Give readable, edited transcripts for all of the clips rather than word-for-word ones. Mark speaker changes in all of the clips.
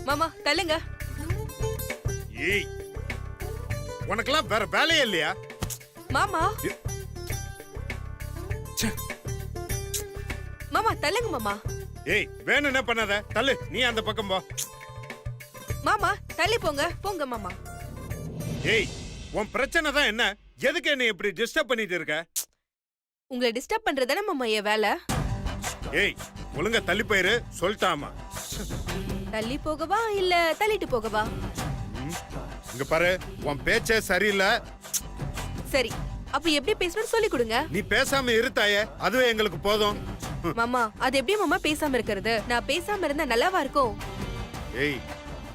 Speaker 1: மாமா தள்ளுங்க.
Speaker 2: ஏய், உனக்கெல்லாம் வேற வேலையே இல்லையா?
Speaker 1: மாமா
Speaker 2: ச்சே.
Speaker 1: மாமா தள்ளுங்க மாமா.
Speaker 2: ஏய், வேணும்னே பண்ணாத, தள்ளு. நீ அந்த பக்கம் போ.
Speaker 1: மாமா தள்ளி போங்க போங்க மாமா.
Speaker 2: ஏய், உன் பிரச்சனை தான் என்ன? எதுக்கு என்ன இப்படி டிஸ்டர்ப் பண்ணிட்டு இருக்க?
Speaker 1: உங்களை டிஸ்டர்ப் பண்றதானே மாமா என் வேலை.
Speaker 2: ஏய், ஒழுங்கா தள்ளி போயிரு சொல்லிட்டாமா.
Speaker 1: தள்ளி போகவா இல்ல தள்ளிட்டு போகவா?
Speaker 2: இங்க பாரு, உன் பேச்சே சரியில்லை.
Speaker 1: சரி, அப்ப எப்படி பேசணும்னு சொல்லி கொடுங்க.
Speaker 2: நீ பேசாம இருத்தாயே, அதுவே எங்களுக்கு போதும்.
Speaker 1: மாமா அது எப்படி மாமா பேசாம இருக்கிறது? நான் பேசாம இருந்தா நல்லாவா இருக்கும்?
Speaker 2: ஏய்,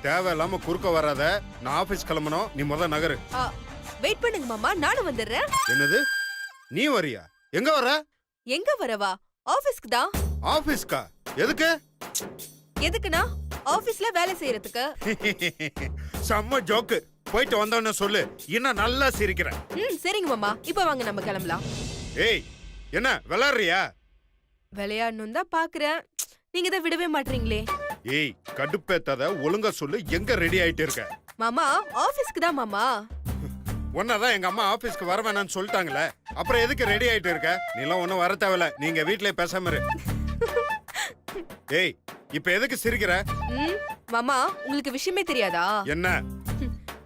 Speaker 2: தேவையில்லாம குறுக்க வராத. நான் ஆபீஸ் கிளம்பணும், நீ முத நகரு.
Speaker 1: வெயிட் பண்ணுங்க மாமா, நானும் வந்துடுறேன்.
Speaker 2: என்னது, நீ வரியா? எங்க வர?
Speaker 1: எங்க வரவா? ஆபீஸ்க்கு தான்.
Speaker 2: ஆபீஸ்க்கா? எதுக்கு?
Speaker 1: எதுக்குனா ஆபீஸ்ல வேலை செய்யறதுக்கு.
Speaker 2: செம்ம ஜோக்கு. போயிட்டு வந்தோன்னு சொல்லு, இன்னும் நல்லா சிரிக்கிறேன்.
Speaker 1: சரிங்க மாமா, இப்ப வாங்க நம்ம கிளம்பலாம்.
Speaker 2: ஏய், என்ன விளையாடுறியா?
Speaker 1: விளையாடணும் தான் பாக்குறேன், நீங்க தான் விடவே மாட்டீங்களே.
Speaker 2: ஏய், கடுப்பேத்தாத, ஒழுங்கா சொல்லு. எங்க ரெடி ஆயிட்டு இருக்க?
Speaker 1: மாமா ஆபீஸ்க்கு தான் மாமா.
Speaker 2: உன்னதான் எங்க அம்மா ஆபீஸ்க்கு வர வேணாம்னு சொல்லிட்டாங்களே, அப்புறம் எதுக்கு ரெடி ஆயிட்டு இருக்க? நீ எல்லாம் ஒன்னும் வர தேவையில்ல, நீங்க வீட்லயே பேசாம இரு. ஏய், இப்ப எதுக்கு சிரிக்கிற?
Speaker 1: மாமா உங்களுக்கு விஷயமே தெரியாதா?
Speaker 2: என்ன?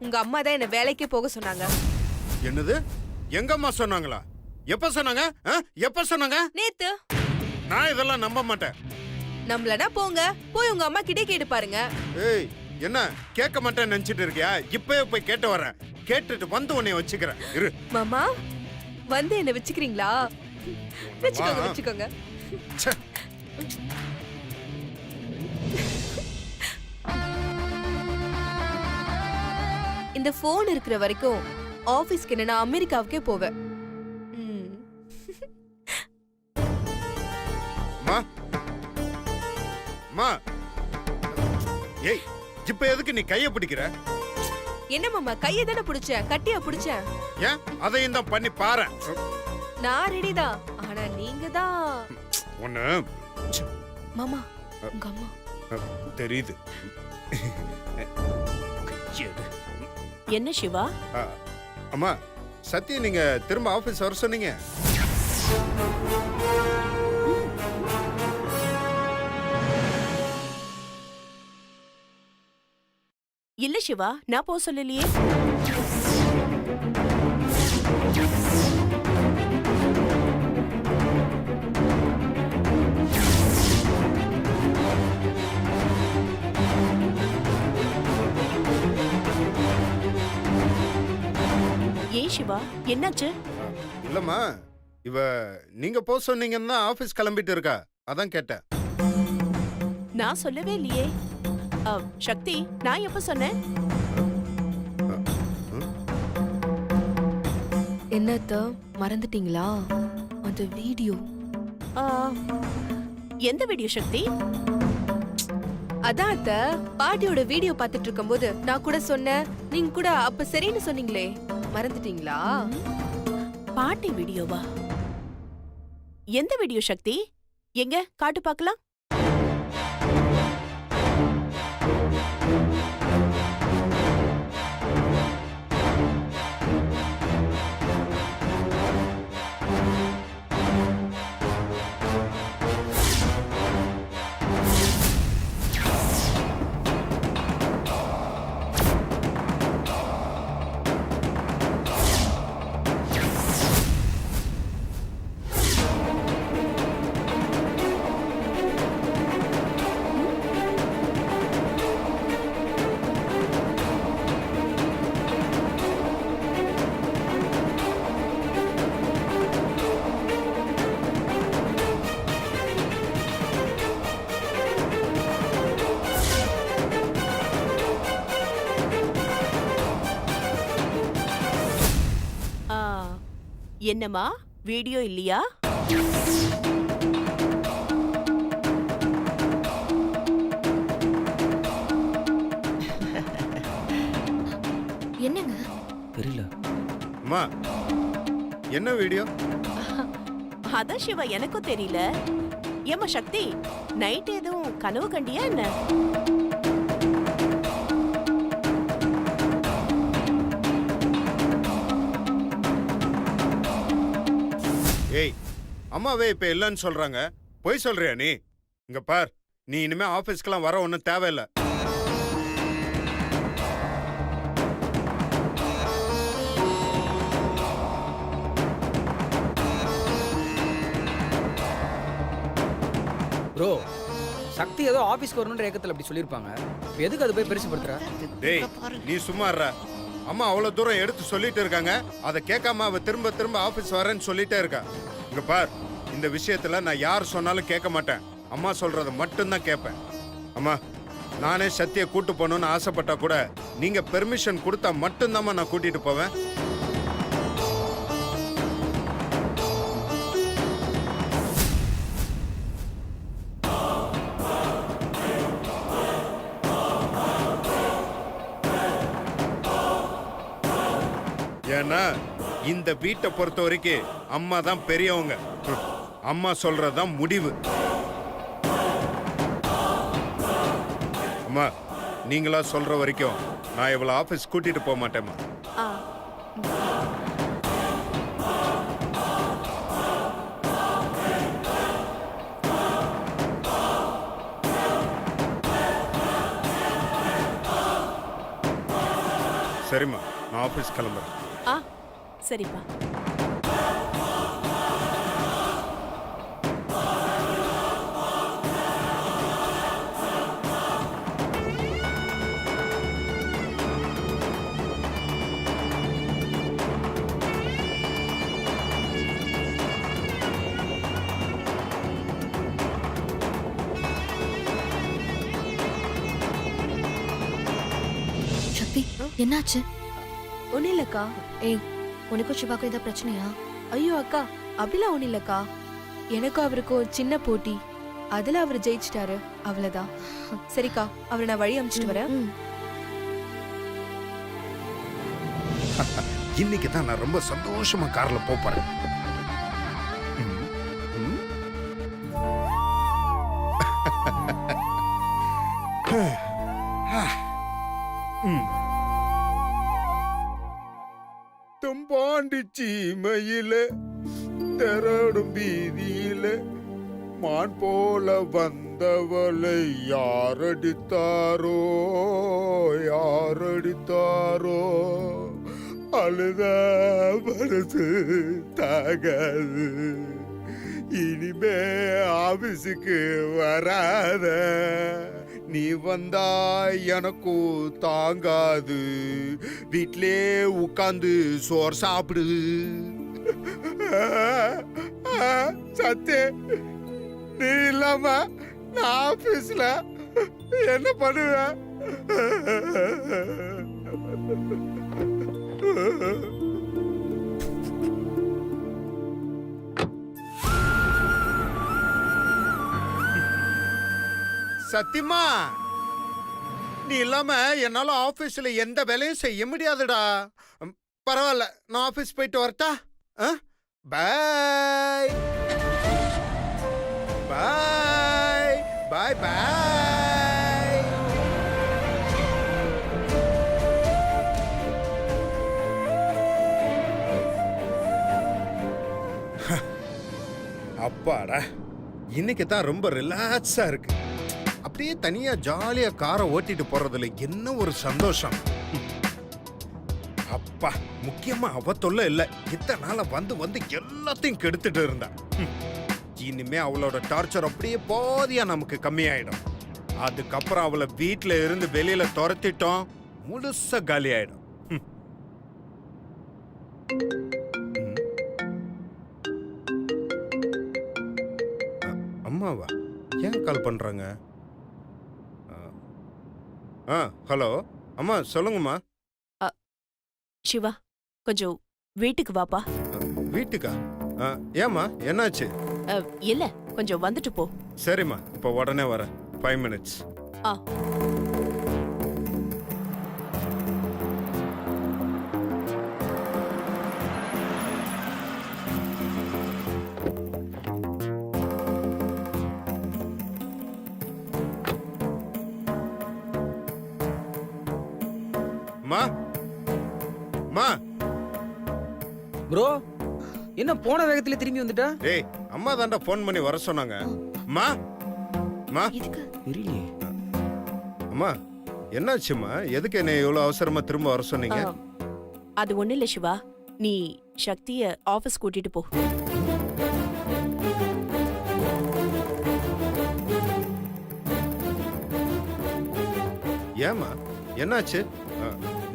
Speaker 1: உங்க அம்மா தான் என்ன வேலைக்கே போக சொன்னாங்க.
Speaker 2: என்னது? எங்க அம்மா சொன்னாங்களா? எப்ப சொன்னாங்க? எப்ப சொன்னாங்க?
Speaker 1: நேத்து.
Speaker 2: நான் இதெல்லாம் நம்ப மாட்டேன்.
Speaker 1: நம்மளனா போங்க, போய் உங்க அம்மா கிட்டே கேட்டு பாருங்க.
Speaker 2: ஏய், என்ன கேட்க மாட்டேன்னு நினைச்சிட்டு இருக்கியா? இப்பவே போய் கேட்டு வரேன். கேட்டுட்டு வந்து உன்னை வச்சுக்கிறேன் இரு.
Speaker 1: மாமா வந்து என்ன வச்சுக்கிறீங்களா? வச்சுக்கோங்க வச்சுக்கோங்க. இந்த போன் இருக்கிற வரைக்கும் ஆபீஸ்க்கு என்ன நான் அமெரிக்காவுக்கே போவேன்.
Speaker 2: ஏய், இப்ப எதுக்கு நீ கைய பிடிக்கிற?
Speaker 1: என்ன மாமா, கைய தானே பிடிச்சேன், கட்டியா பிடிச்சேன்.
Speaker 2: ஏன் அதையும் தான் பண்ணி பாரு.
Speaker 1: நான் ரெடி தான், ஆனா நீங்க தான்.
Speaker 2: ஒண்ணு
Speaker 1: மாமா, உங்க அம்மா
Speaker 2: தெரியுது.
Speaker 3: என்ன சிவா?
Speaker 2: அம்மா, சத்யா நீங்க திரும்ப ஆபீஸ் வர சொன்னீங்க.
Speaker 3: இல்ல சிவா, நான் போக சொல்லலையே. ஏன் சிவா, என்னாச்சு?
Speaker 2: இல்லம்மா, இவ நீங்க போக சொன்னீங்கன்னா ஆபீஸ் கிளம்பிட்டு இருக்கா, அதான் கேட்டேன்.
Speaker 3: நான் சொல்லவே இல்லையே. சக்தி, நான் எப்ப சொன்னேன்?
Speaker 1: என்னத்த மறந்துட்டீங்களா? அந்த வீடியோ.
Speaker 3: எந்த வீடியோ சக்தி?
Speaker 1: அதான் அத்த, பாட்டியோட வீடியோ பார்த்துட்டு இருக்கும்போது நான் கூட சொன்னேன், நீங்க கூட அப்ப சரின்னு சொன்னீங்களே, மறந்துட்டீங்களா?
Speaker 3: பாட்டி வீடியோவா? எந்த வீடியோ சக்தி? எங்க காட்டு பார்க்கலாம். என்னம்மா, வீடியோ இல்லையா?
Speaker 1: என்னங்க
Speaker 4: தெரியல.
Speaker 2: அம்மா, என்ன வீடியோ?
Speaker 3: அதான் சிவா, எனக்கும் தெரியல. ஏமா சக்தி, நைட் எதுவும் கனவு கண்டியா என்ன?
Speaker 2: ஏய், அம்மாவே இப்ப இல்லைன்னு சொல்றாங்க, பொய் சொல்றியா நீ? இங்க பார், நீ இனிமே ஆபீஸ்க்கெல்லாம் வர ஒன்றும் தேவையில்லை.
Speaker 4: ப்ரோ சக்தி ஏதோ ஆபீஸ்க்கு வரணுன்ற ஏக்கத்துல அப்படி சொல்லியிருப்பாங்க. இப்ப எதுக்கு அது போய் பெருசுப்படுத்துற?
Speaker 2: டேய், நீ சும்மா இருடா. அம்மா அவ்வளவு தூரம் எடுத்து சொல்லிட்டு இருக்காங்க, அதை கேட்காம அவ திரும்ப திரும்ப ஆபீஸ் வரேன்னு சொல்லிட்டே இருக்கா. இங்க பார், இந்த விஷயத்துல நான் யார் சொன்னாலும் கேட்க மாட்டேன். அம்மா சொல்றத மட்டும்தான் கேட்பேன். அம்மா, நானே சத்தியை கூட்டு போகணும்னு ஆசைப்பட்டா கூட நீங்க பெர்மிஷன் கொடுத்தா மட்டும்தாம்மா நான் கூட்டிட்டு போவேன். ஏன்னா இந்த வீட்டை பொறுத்த வரைக்கும் அம்மா தான் பெரியவங்க. அம்மா சொல்றதுதான் முடிவு. அம்மா, நீங்களா சொல்ற வரைக்கும் நான் இவ்வளவு ஆபீஸ் கூட்டிட்டு போக மாட்டேம்மா.
Speaker 3: ஆ
Speaker 2: சரிம்மா, நான் ஆபீஸ் கிளம்புறேன்.
Speaker 3: ஆ சரிப்பா.
Speaker 5: சக்தி என்னாச்சு?
Speaker 1: ஒன்னும் இல்லக்கா.
Speaker 5: ஏய் உனக்கும் சிவாக்கும் ஏதாவது பிரச்சனையா?
Speaker 1: ஐயோ அக்கா, அப்படிலாம் ஒன்னும் இல்லக்கா. எனக்கும் அவருக்கும் சின்ன போட்டி, அதுல அவர் ஜெயிச்சிட்டாரு, அவ்வளவுதான். சரிக்கா, அவரை நான் வழி அனுப்பிச்சிட்டு வரேன்.
Speaker 5: ம்.
Speaker 2: இன்னைக்கு தான் நான் ரொம்ப சந்தோஷமா கார்ல போறேன். தும்பாண்டி சீமையில தெரடும் வீதியில மான் போல வந்தவளை யாரடித்தாரோ யாரடித்தாரோ, அழுத மனசு தாகாது, இனிமே ஆபீஸுக்கு வராத, நீ வந்தா எனக்கும் தாங்காது, வீட்டிலே உட்கார்ந்து சோறு சாப்பிடு. சத்தே, நீ இல்லாம நான் ஆபீஸ்ல என்ன பண்ணுவேன்? சத்தியமா, நீ இல்லாம என்னால ஆபீஸ்ல எந்த வேலையும் செய்ய முடியாதுடா. பரவாயில்ல, நான் ஆபீஸ் போயிட்டு வரட்டா? பாய் பாய் பாய் பாய். அப்பாடா, இன்னைக்கு தான் ரொம்ப ரிலாக்ஸா இருக்கு. அப்படியே தனியா ஜாலியா காரை ஓட்டிட்டு போறதுல என்ன ஒரு சந்தோஷம். அப்பா, முக்கியமா அவ தொல்லை இல்ல. இத்தனை நாள வந்து வந்து எல்லாத்தையும் கெடுத்துட்டு இருந்தா. இனிமே அவளோட டார்ச்சர் அப்படியே பாதியா நமக்கு கம்மியாயிடும். அதுக்கப்புறம் அவளை வீட்டுல இருந்து வெளியில துரத்திட்டோம், முழுசா காலி ஆயிடும். அம்மாவா ஏன் கால் பண்றாங்க? ஹலோ அம்மா, சொல்லுங்கம்மா.
Speaker 3: சிவா, கொஞ்சம் வீட்டுக்கு வாப்பா.
Speaker 2: வீட்டுக்கா? ஏம்மா, என்னாச்சு?
Speaker 3: இல்ல, கொஞ்சம் வந்துட்டு போ.
Speaker 2: சரிம்மா, இப்போ உடனே வரேன். 5 minutes.
Speaker 3: ஆ
Speaker 2: மா மா
Speaker 4: ப்ரோ என்ன போன வேகத்துல திரும்பி வந்துட்டா?
Speaker 2: டேய் அம்மா தாண்டா ஃபோன் பண்ணி வர சொன்னாங்க. அம்மா அம்மா
Speaker 5: எதுக்கு?
Speaker 4: தெரியலையே.
Speaker 2: அம்மா என்னாச்சும்மா? எதுக்கு என்ன இவ்வளவு அவசரமா திரும்ப வர சொன்னீங்க?
Speaker 3: அது ஒண்ணு இல்ல சிவா, நீ சக்திய ஆபீஸ் கூட்டிட்டு போ.
Speaker 2: ஏம்மா என்னாச்சு?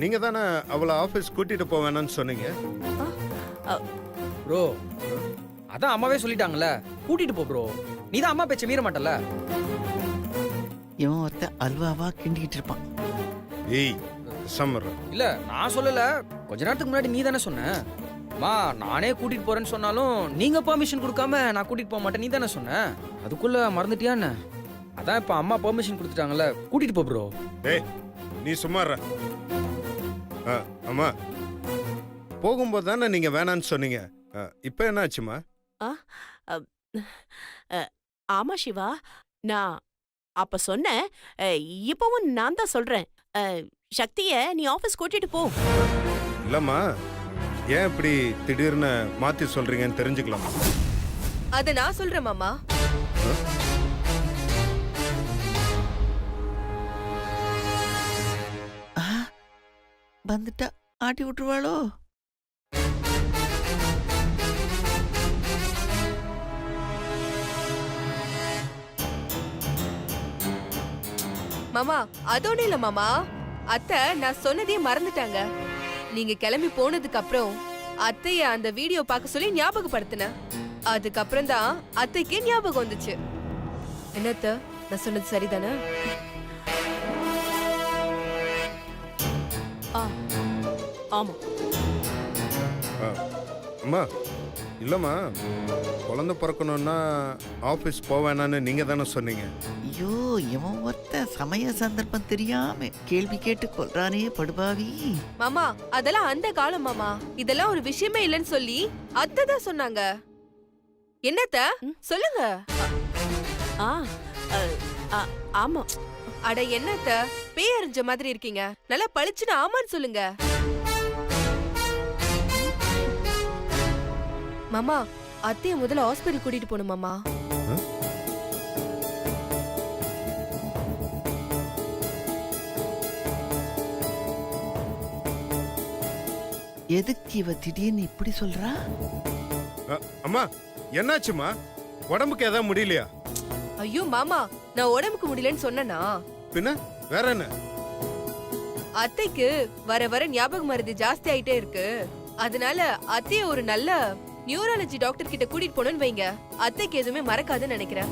Speaker 2: நீங்க தானே அவளை ஆபீஸ் கூட்டிட்டு போவேன்னு சொன்னீங்க.
Speaker 4: ப்ரோ அதான் அம்மாவே சொல்லிட்டாங்கல்ல, கூட்டிட்டு போ ப்ரோ. நீ தான் அம்மா பேச்ச மீற மாட்டல.
Speaker 6: இவன் ஒருத்த அல்வாவா கிண்டிக்கிட்டு இருப்பான்.
Speaker 2: ஏய் சம்மர்.
Speaker 4: இல்ல நான் சொல்லல, கொஞ்ச நேரத்துக்கு முன்னாடி நீ தானே சொன்ன. அம்மா நானே கூட்டிட்டு போறேன்னு சொன்னாலும் நீங்க பெர்மிஷன் கொடுக்காம நான் கூட்டிட்டு போக மாட்டேன் நீ தானே சொன்ன. அதுக்குள்ள மறந்துட்டியா என்ன? அதான் இப்ப அம்மா பெர்மிஷன் கொடுத்துட்டாங்கல்ல, கூட்டிட்டு போ ப்ரோ.
Speaker 2: டேய் நீ சும்மா இரு. அம்மா போகும்போது தானே நீங்க வேணான்னு சொன்னீங்க. இப்போ என்னாச்சுமா?
Speaker 3: ஆமா சிவா, நான் அப்ப சொன்னேன். இப்பவும் நான் தான் சொல்றேன். சக்திய நீ ஆபீஸ் கூட்டிட்டு போ.
Speaker 2: இல்லம்மா ஏன் இப்படி திடீர்னு மாத்தி சொல்றீங்கன்னு தெரிஞ்சுக்கலாமா?
Speaker 1: அத நான் சொல்றேன் மாமா.
Speaker 6: வந்துட்டா ஆட்டி விட்டுருவாளோ?
Speaker 1: மாமா அதோட இல்ல மாமா, அத்தை நான் சொன்னதே மறந்துட்டாங்க. நீங்க கிளம்பி போனதுக்கு அப்புறம் அத்தைய அந்த வீடியோ பார்க்க சொல்லி ஞாபகப்படுத்தினேன். அதுக்கப்புறம் தான் அத்தைக்கு ஞாபகம் வந்துச்சு. என்னத்த நான் சொன்னது சரிதானே?
Speaker 3: ஆமா
Speaker 2: அம்மா இல்லம்மா, குழந்தை பிறக்கணும்னா ஆபீஸ் போவேனான்னு நீங்க தானே சொன்னீங்க.
Speaker 6: ஐயோ இவன் ஒருத்த சமய சந்தர்ப்பம் தெரியாம கேள்வி கேட்டு கொல்றானே படுபாவி.
Speaker 1: மாமா அதெல்லாம் அந்த காலம் மாமா, இதெல்லாம் ஒரு விஷயமே இல்லைன்னு சொல்லி அத்தை தான் சொன்னாங்க. என்னத்த சொல்லுங்க.
Speaker 3: ஆ ஆமா.
Speaker 1: அட என்னத்த பேய் அறிஞ்ச மாதிரி இருக்கீங்க, நல்லா பளிச்சுன்னு ஆமான்னு சொல்லுங்க. மாமா அத்தைய முதல்ல ஹாஸ்பிடல் கூட்டிட்டு போகணும் மாமா.
Speaker 6: எதுக்கு இவ திடீர்னு இப்படி சொல்றா?
Speaker 2: அம்மா என்னாச்சுமா? உடம்புக்கு ஏதாவது முடியலையா?
Speaker 1: ஐயோ மாமா நான் உடம்புக்கு முடியலன்னு சொன்னனா?
Speaker 2: பின்ன வேற என்ன?
Speaker 1: அத்தைக்கு வர வர ஞாபக மறதி ஜாஸ்தி ஆயிட்டே இருக்கு. அதனால அத்தைய ஒரு நல்ல நியூராலஜி டாக்டர் கிட்ட கூட்டிட்டு போனோம்னு வைங்க, அத்தைக்கு எதுவுமே மறக்காதுன்னு நினைக்கிறேன்.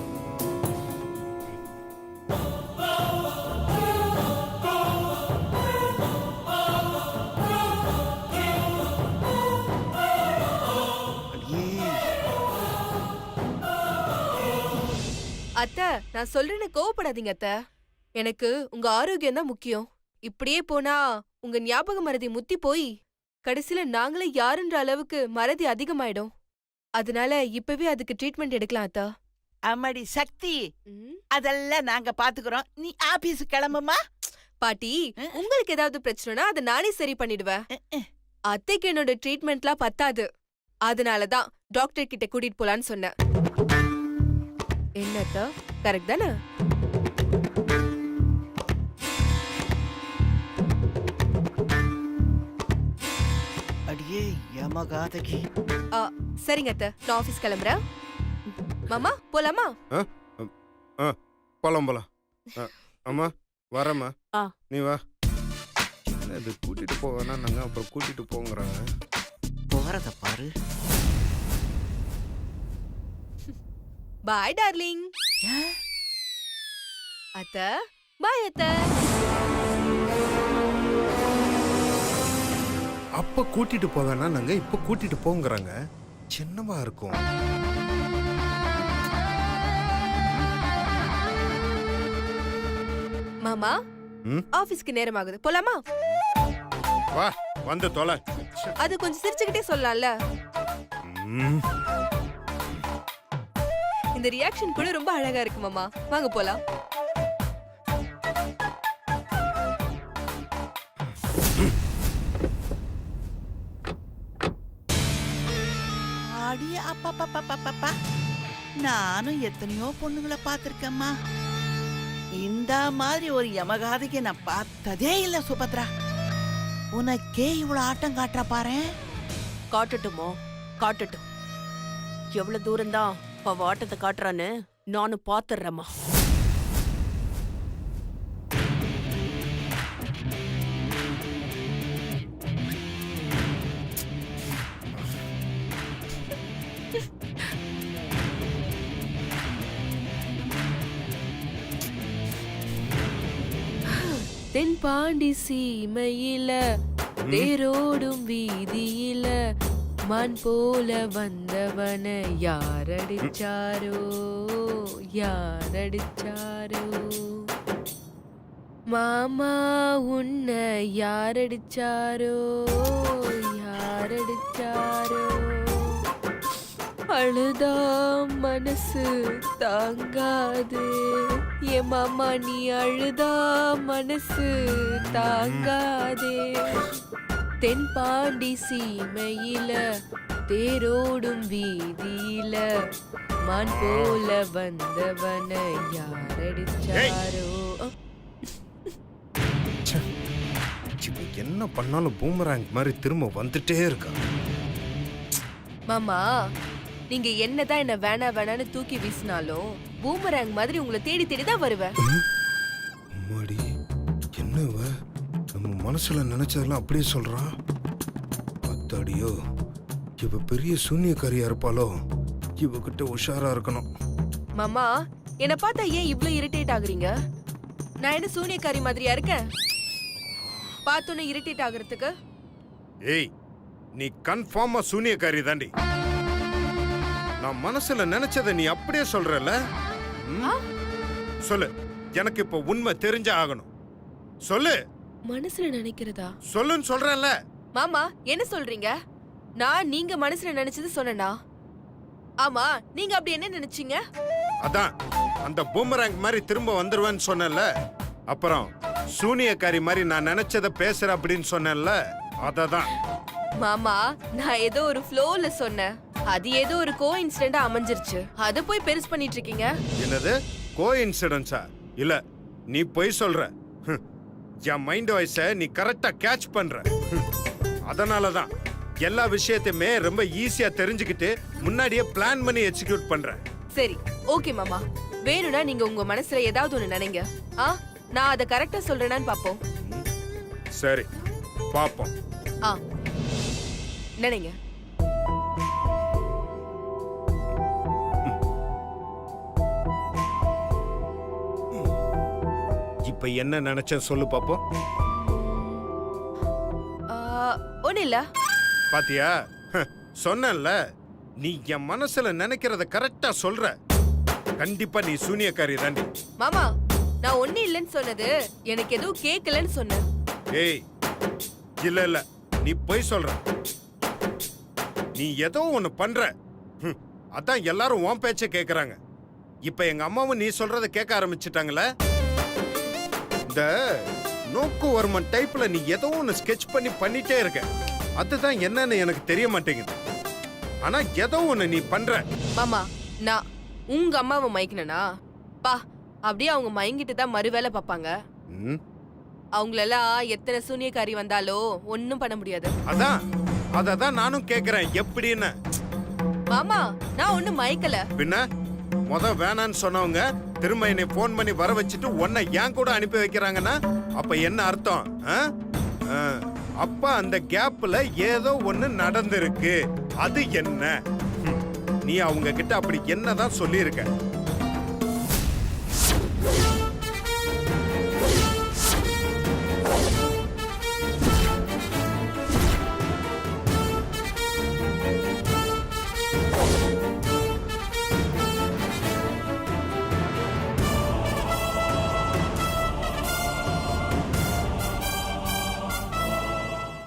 Speaker 1: அத்தை நான் சொல்றேன்னு கோவப்படாதீங்க அத்தை. எனக்கு உங்க ஆரோக்கியம் தான் முக்கியம். இப்படியே போனா உங்க ஞாபக மறதி முத்தி போய் கடைசியில நாங்களே யாருன்ற அளவுக்கு மறதி அதிகமாயிடும். அதனால இப்பவே அதுக்கு ட்ரீட்மெண்ட் எடுக்கலாம் அத்தா.
Speaker 6: அம்மாடி சக்தி, அதெல்லாம் நாங்க பாத்துக்கிறோம். நீ ஆபீஸ் கிளம்புமா.
Speaker 1: பாட்டி உங்களுக்கு ஏதாவது பிரச்சனைனா அதை நானே சரி பண்ணிடுவேன். அத்தைக்கு என்னோட ட்ரீட்மெண்ட்லாம் பத்தாது. அதனாலதான் டாக்டர் கிட்ட கூட்டிட்டு போலான்னு சொன்னேன். என்னத்தா கரெக்ட் தானே?
Speaker 6: அடியே யமகாதகி.
Speaker 1: சரிங்க அத்தை, நான் ஆபீஸ் கிளம்புறேன். மாமா போலாமா?
Speaker 2: போலாம் போலாம். அம்மா வரேம்மா. நீ வா. இது கூட்டிட்டு போவேனா நாங்க அப்புறம் கூட்டிட்டு போங்கறாங்க.
Speaker 6: போறத பாரு.
Speaker 1: பாய் டார்லிங். அத்தை பாய் அத்தை.
Speaker 2: அப்ப கூட்டிட்டு போவேனா நாங்க இப்ப கூட்டிட்டு போங்கறாங்க. சின்னமா இருக்கும்.
Speaker 1: மாமா ஆபீஸ்க்கு நேரம் ஆகுது, போலாமா?
Speaker 2: வா வந்து தொலை.
Speaker 1: அது கொஞ்சம் சிரிச்சுக்கிட்டே சொல்லலாம்ல. இந்த ரியாக்ஷன் கூட ரொம்ப அழகா இருக்கு மாமா. வாங்க போலாம்.
Speaker 6: அப்பப்பப்பப்பப்பப்பா. நானும் எத்தனையோ பொண்ணுங்களை பார்த்திருக்கேம்மா. இந்த மாதிரி ஒரு யமகாதிக்கு நான் பார்த்ததே இல்ல சுபத்ரா. உனக்கே இவ்வளவு ஆட்டம் காட்டுற பாரேன்.
Speaker 3: காட்டட்டுமோ? காட்டட்டும். எவ்வளவு தூரம்தான் அவ ஆட்டத்தை காட்டுறான்னு நானும் பாத்துறேம்மா.
Speaker 1: தென்பாண்டி சீமையில தேரோடும் வீதியில மான் போல வந்தவன யாரடிச்சாரோ யாரடிச்சாரோ மாமா உன்னை யாரடிச்சாரோ யாரடிச்சாரோ அழுதா மனசு தாங்காது ஏ மாமா நீ அழுதா மனசு தாங்காதே தென்பாண்டி சீமையில தேரோடும் வீதியில மான் போல வந்தவன யாரடிச்சாரோ
Speaker 2: இவ என்ன பண்ணாலும் பூமராங் மாதிரி திரும்ப வந்துட்டே இருக்கா.
Speaker 1: மாமா நீங்க என்னதான் என்ன வேணா வேணான்னு தூக்கி வீசினாலும் பூமராங் மாதிரி உங்களை தேடி தேடி தான் வருவேன்.
Speaker 2: அம்மாடி என்னவ நம்ம மனசுல நினைச்சதெல்லாம் அப்படியே சொல்றா. அத்தாடியோ இவ பெரிய சூன்யக்காரியா இருப்பாளோ. இவகிட்ட உஷாரா இருக்கணும்.
Speaker 1: மாமா என்ன பார்த்தா ஏன் இவ்ளோ இரிட்டேட் ஆகுறீங்க? நான் என்ன சூனியக்காரி மாதிரியா இருக்கேன்? பார்த்தோன்னே இரிட்டேட் ஆகுறதுக்கு?
Speaker 2: ஏய் நீ கன்ஃபார்மா சூனியக்காரி தாண்டி. நான் மனசுல நினைச்சதை நீ அப்படியே சொல்றல. சொல்லு, எனக்கு இப்ப உண்மை தெரிஞ்ச ஆகணும். சொல்லு.
Speaker 1: மனசுல நினைக்கிறதா?
Speaker 2: சொல்லுன்னு சொல்றேன்ல.
Speaker 1: மாமா என்ன சொல்றீங்க? நான் நீங்க மனசுல நினைச்சது சொன்னேனா? ஆமா நீங்க அப்படி என்ன நினைச்சீங்க?
Speaker 2: அதான் அந்த பூமராங் மாதிரி திரும்ப வந்துருவேன்னு சொன்னேன்ல. அப்புறம் சூனியக்காரி மாதிரி நான் நினைச்சத பேசுற அப்படின்னு சொன்னேன்ல. அததான்
Speaker 1: மாமா நான் ஏதோ ஒரு ஃப்ளோல சொன்னேன். அது ஏதோ ஒரு கோ இன்சிடென்டா அமைஞ்சிருச்சு. அத போய் பெருசு பண்ணிட்டு இருக்கீங்க.
Speaker 2: என்னது கோ இன்சிடென்ஸா? இல்ல நீ போய் சொல்ற. என் மைண்ட் வாய்ஸ நீ கரெக்டா கேட்ச் பண்ற. அதனாலதான் எல்லா விஷயத்தையுமே ரொம்ப ஈஸியா தெரிஞ்சுக்கிட்டு முன்னாடியே பிளான் பண்ணி எக்ஸிக்யூட் பண்ற.
Speaker 1: சரி ஓகே மாமா, வேணும்னா நீங்க உங்க மனசுல ஏதாவது ஒண்ணு நினைங்க. நான் அத கரெக்டா சொல்றேனான்னு பாப்போம்.
Speaker 2: சரி பாப்போம்.
Speaker 1: நினைங்க.
Speaker 2: இப்ப என்ன நினைச்ச சொல்லு பாப்போம்.
Speaker 1: ஒண்ணு இல்ல.
Speaker 2: பாத்தியா, சொன்னேன்ல நீ என் மனசுல நினைக்கிறத கரெக்டா சொல்ற. கண்டிப்பா நீ சூனியக்காரி தாண்டி.
Speaker 1: மாமா நான் ஒண்ணு இல்லன்னு சொன்னது எனக்கு எதுவும் கேட்கலன்னு சொன்னேன்.
Speaker 2: ஏய் இல்ல இல்ல நீ போய் சொல்ற. நீ ஏதோ ஒண்ணு பண்ற. அதான் எல்லாரும் உன் பேச்ச கேக்குறாங்க. இப்ப எங்க அம்மாவும் நீ சொல்றத கேட்க ஆரம்பிச்சிட்டாங்கல்ல. இந்த நோக்குவர்மன் டைப்ல நீ ஏதோ ஒண்ணு ஸ்கெட்ச் பண்ணிட்டே இருக்க. அதுதான் என்னன்னு எனக்கு தெரிய மாட்டேங்குது. ஆனா ஏதோ ஒண்ணு நீ பண்ற.
Speaker 1: மாமா நான் உங்க அம்மாவை மயக்கினா பா அப்படியே அவங்க மயங்கிட்டு தான் மறுவேளை பாப்பாங்க. அவங்களெல்லாம் எத்தனை சூனியக்காரி வந்தாலோ ஒன்னும் பண்ண முடியாது.
Speaker 2: அததான் நானும் கேக்குறேன் எப்படின்னு.
Speaker 1: மாமா நான் ஒண்ணும் மயக்கல.
Speaker 2: பின்ன வேணான்னு சொன்னவங்க திரும்ப என்னை போன் பண்ணி வர வச்சுட்டு உன்னை ஏன் கூட அனுப்பி வைக்கிறாங்கன்னா அப்ப என்ன அர்த்தம்? அப்ப அந்த கேப்ல ஏதோ ஒண்ணு நடந்திருக்கு. அது என்ன? நீ அவங்க கிட்ட அப்படி என்னதான் சொல்லி இருக்க?